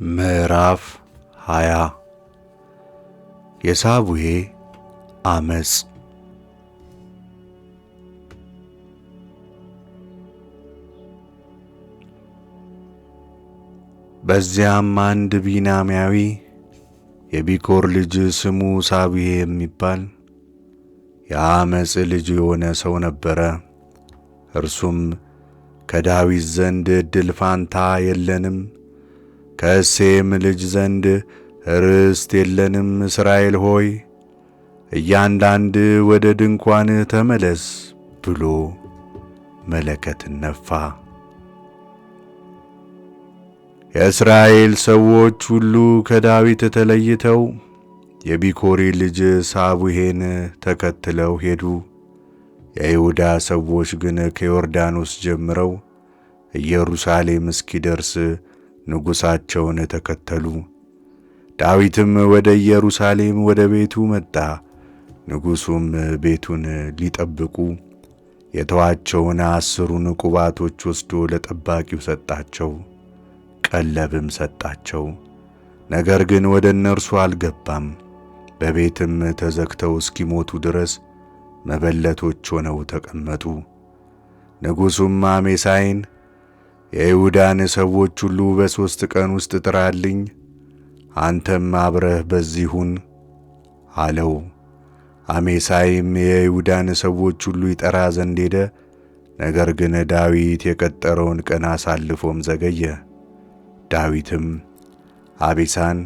ምዕራፍ 20 የሳቡሄ ዓመፅ። በዚያም አንድ ቢንያማዊ የቢኮር ልጅ ስሙ ሳቡሄ የሚባል የዓመፅ ልጅ የሆነ ሰው ነበረ። እርሱም ከዳዊት ዘንድ ዕድል ፋንታ የለንም፣ ከእሴይም ልጅ ዘንድ ርስት የለንም፣ እስራኤል ሆይ እያንዳንድ ወደ ድንኳንህ ተመለስ ብሎ መለከትን ነፋ። የእስራኤል ሰዎች ሁሉ ከዳዊት ተለይተው የቢኮሪ ልጅ ሳቡሄን ተከትለው ሄዱ። የይሁዳ ሰዎች ግን ከዮርዳኖስ ጀምረው ኢየሩሳሌም እስኪደርስ ንጉሣቸውን ተከተሉ። ዳዊትም ወደ ኢየሩሳሌም ወደ ቤቱ መጣ። ንጉሡም ቤቱን ሊጠብቁ የተዋቸውን 10ን ቁባቶች ወስዶ ለጠባቂው ሰጣቸው፣ ቀለብም ሰጣቸው። ነገር ግን ወደ እነርሱ አልገባም። በቤትም ተዘግተው እስኪሞቱ ድረስ መበለቶች ሆነው ተቀመጡ። ንጉሡም አሜሳይን የይሁዳን ሰዎች ሁሉ በ3 ቀን ውስጥ ጥራልኝ፣ አንተም አብረህ በዚህ ሁን አለው። አሜሳይም የይሁዳን ሰዎች ሁሉ ይጠራ ዘንድ ሄደ። ነገር ግን ዳዊት የቀጠረውን ቀን አሳልፎም ዘገየ። ዳዊትም አቢሳን፣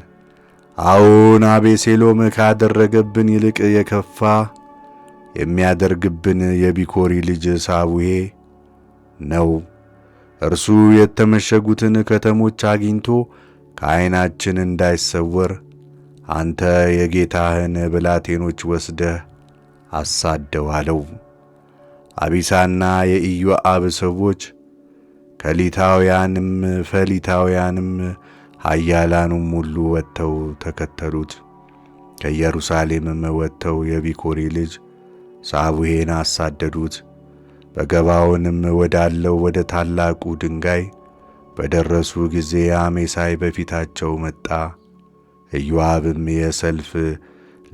አዎን አቤሴሎም ካደረገብን ይልቅ የከፋ የሚያደርግብን የቢኮሪ ልጅ ሳቡሄ ነው። እርሱ የተመሸጉትን ከተሞች አግኝቶ ከዓይናችን እንዳይሰወር አንተ የጌታህን ብላቴኖች ወስደህ አሳደው አለው። አቢሳና የኢዮአብ ሰዎች ከሊታውያንም ፈሊታውያንም ኃያላኑም ሁሉ ወጥተው ተከተሉት። ከኢየሩሳሌምም ወጥተው የቢኮሪ ልጅ ሳቡሄን አሳደዱት። በገባዖንም ወዳለው ወደ ታላቁ ድንጋይ በደረሱ ጊዜ አሜሳይ በፊታቸው መጣ። ኢዮአብም የሰልፍ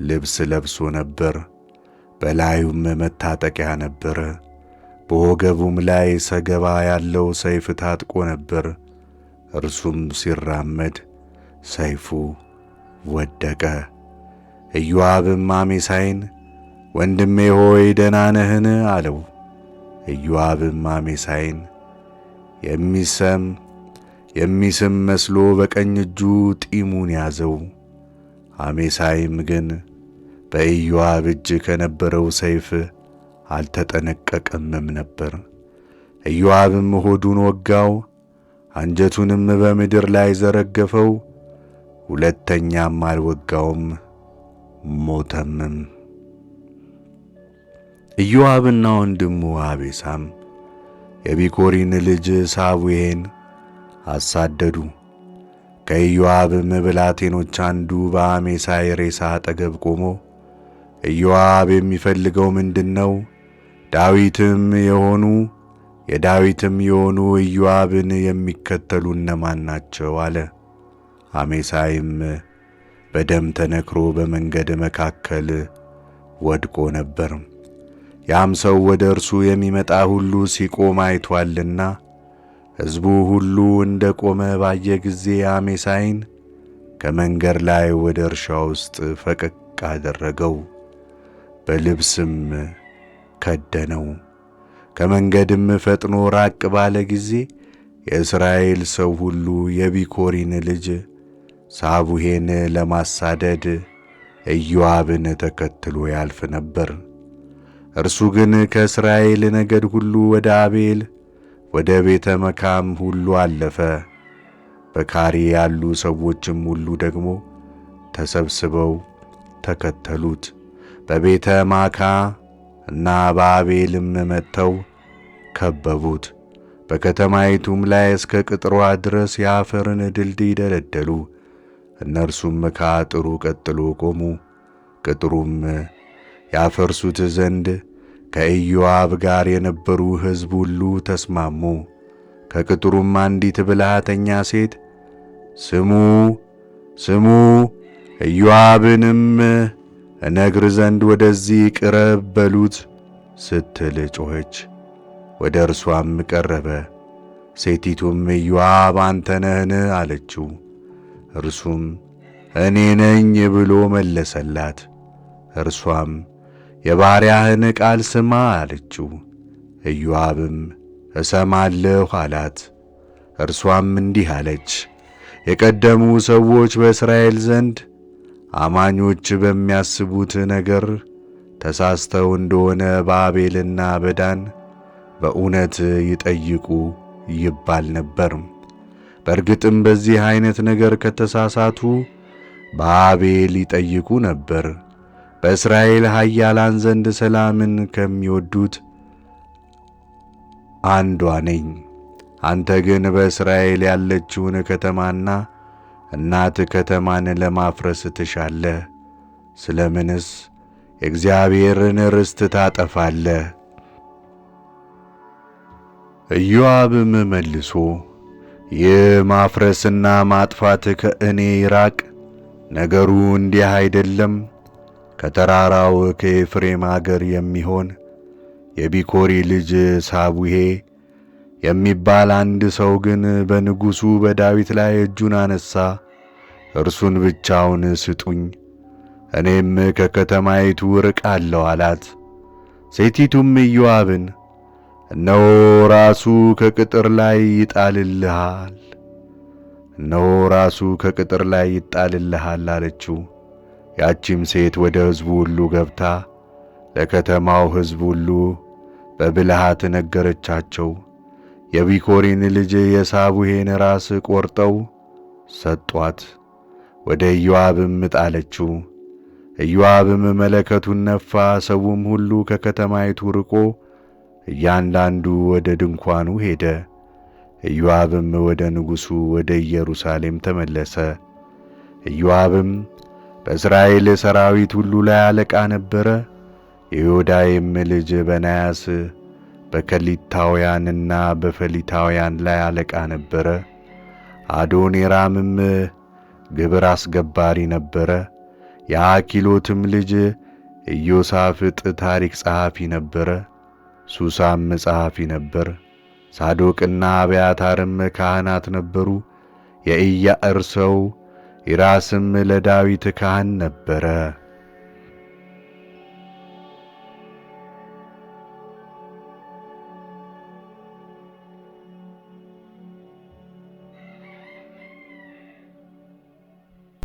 ልብስ ለብሶ ነበር፣ በላዩም መታጠቂያ ነበረ። በወገቡም ላይ ሰገባ ያለው ሰይፍ ታጥቆ ነበር። እርሱም ሲራመድ ሰይፉ ወደቀ። ኢዮአብም አሜሳይን ወንድሜ ሆይ ደህና ነህን? አለው። ኢዮአብም አሜሳይን የሚስም መስሎ በቀኝ እጁ ጢሙን ያዘው። አሜሳይም ግን በኢዮአብ እጅ ከነበረው ሰይፍ አልተጠነቀቀምም ነበር። ኢዮአብም ሆዱን ወጋው፣ አንጀቱንም በምድር ላይ ዘረገፈው። ሁለተኛም አልወጋውም፣ ሞተምም። ኢዮአብና ወንድሙ አቤሳም የቢኮሪን ልጅ ሳቡሄን አሳደዱ። ከኢዮአብም ብላቴኖች አንዱ በአሜሳይ ሬሳ አጠገብ ቆሞ ኢዮአብ የሚፈልገው ምንድነው? የዳዊትም የሆኑ ኢዮአብን የሚከተሉ እነማን ናቸው? አለ። አሜሳይም በደም ተነክሮ በመንገድ መካከል ወድቆ ነበር። ያም ሰው ወደ እርሱ የሚመጣ ሁሉ ሲቆም አይቶአልና ሕዝቡ ሁሉ እንደ ቆመ ባየ ጊዜ አሜሳይን ከመንገድ ላይ ወደ እርሻ ውስጥ ፈቀቅ አደረገው፣ በልብስም ከደነው። ከመንገድም ፈጥኖ ራቅ ባለ ጊዜ የእስራኤል ሰው ሁሉ የቢኮሪን ልጅ ሳቡሄን ለማሳደድ ኢዮአብን ተከትሎ ያልፍ ነበር። እርሱ ግን ከእስራኤል ነገድ ሁሉ ወደ አቤል ወደ ቤተ መካም ሁሉ አለፈ። በካሪ ያሉ ሰዎችም ሁሉ ደግሞ ተሰብስበው ተከተሉት። በቤተ ማካ እና በአቤልም መጥተው ከበቡት። በከተማይቱም ላይ እስከ ቅጥሯ ድረስ የአፈርን ድልድይ ደለደሉ። እነርሱም ከአጥሩ ቀጥሎ ቆሙ። ቅጥሩም ያፈርሱት ዘንድ ከኢዮአብ ጋር የነበሩ ሕዝብ ሁሉ ተስማሙ። ከቅጥሩም አንዲት ብልሃተኛ ሴት ስሙ ስሙ፣ ኢዮአብንም እነግር ዘንድ ወደዚህ ቅረብ በሉት ስትል ጮኸች። ወደ እርሷም ቀረበ። ሴቲቱም ኢዮአብ አንተ ነህን? አለችው። እርሱም እኔ ነኝ ብሎ መለሰላት። እርሷም የባሪያህን ቃል ስማ አለችው። ኢዮአብም እሰማለሁ አላት። እርሷም እንዲህ አለች፣ የቀደሙ ሰዎች በእስራኤል ዘንድ አማኞች በሚያስቡት ነገር ተሳስተው እንደሆነ በአቤልና በዳን በእውነት ይጠይቁ ይባል ነበር። በእርግጥም በዚህ ዓይነት ነገር ከተሳሳቱ በአቤል ይጠይቁ ነበር። በእስራኤል ኃያላን ዘንድ ሰላምን ከሚወዱት አንዷ ነኝ። አንተ ግን በእስራኤል ያለችውን ከተማና እናት ከተማን ለማፍረስ ትሻለህ። ስለምንስ የእግዚአብሔርን ርስት ታጠፋለህ? ኢዮአብም መልሶ ይህ ማፍረስና ማጥፋት ከእኔ ይራቅ፣ ነገሩ እንዲህ አይደለም። ከተራራው ከኤፍሬም አገር የሚሆን የቢኮሪ ልጅ ሳቡሄ የሚባል አንድ ሰው ግን በንጉሡ በዳዊት ላይ እጁን አነሣ። እርሱን ብቻውን ስጡኝ፣ እኔም ከከተማይቱ ርቃለሁ አላት። ሴቲቱም ኢዮአብን እነሆ ራሱ ከቅጥር ላይ ይጣልልሃል፣ እነሆ ራሱ ከቅጥር ላይ ይጣልልሃል አለችው። ያቺም ሴት ወደ ሕዝቡ ሁሉ ገብታ ለከተማው ሕዝብ ሁሉ በብልሃት ነገረቻቸው። የቢኮሪን ልጅ የሳቡሄን ራስ ቆርጠው ሰጧት፣ ወደ ኢዮአብም ጣለችው። ኢዮአብም መለከቱን ነፋ፣ ሰውም ሁሉ ከከተማይቱ ርቆ እያንዳንዱ ወደ ድንኳኑ ሄደ። ኢዮአብም ወደ ንጉሡ ወደ ኢየሩሳሌም ተመለሰ። ኢዮአብም በእስራኤል ሰራዊት ሁሉ ላይ አለቃ ነበረ። የዮዳይም ልጅ በናያስ በከሊታውያንና በፈሊታውያን ላይ አለቃ ነበረ። አዶኒራምም ግብር አስገባሪ ነበረ። የአኪሎትም ልጅ ኢዮሳፍጥ ታሪክ ጸሐፊ ነበረ። ሱሳም ጸሐፊ ነበር። ሳዶቅና አብያታርም ካህናት ነበሩ። የኢያዕር ሰው ኢራስም ለዳዊት ካህን ነበረ።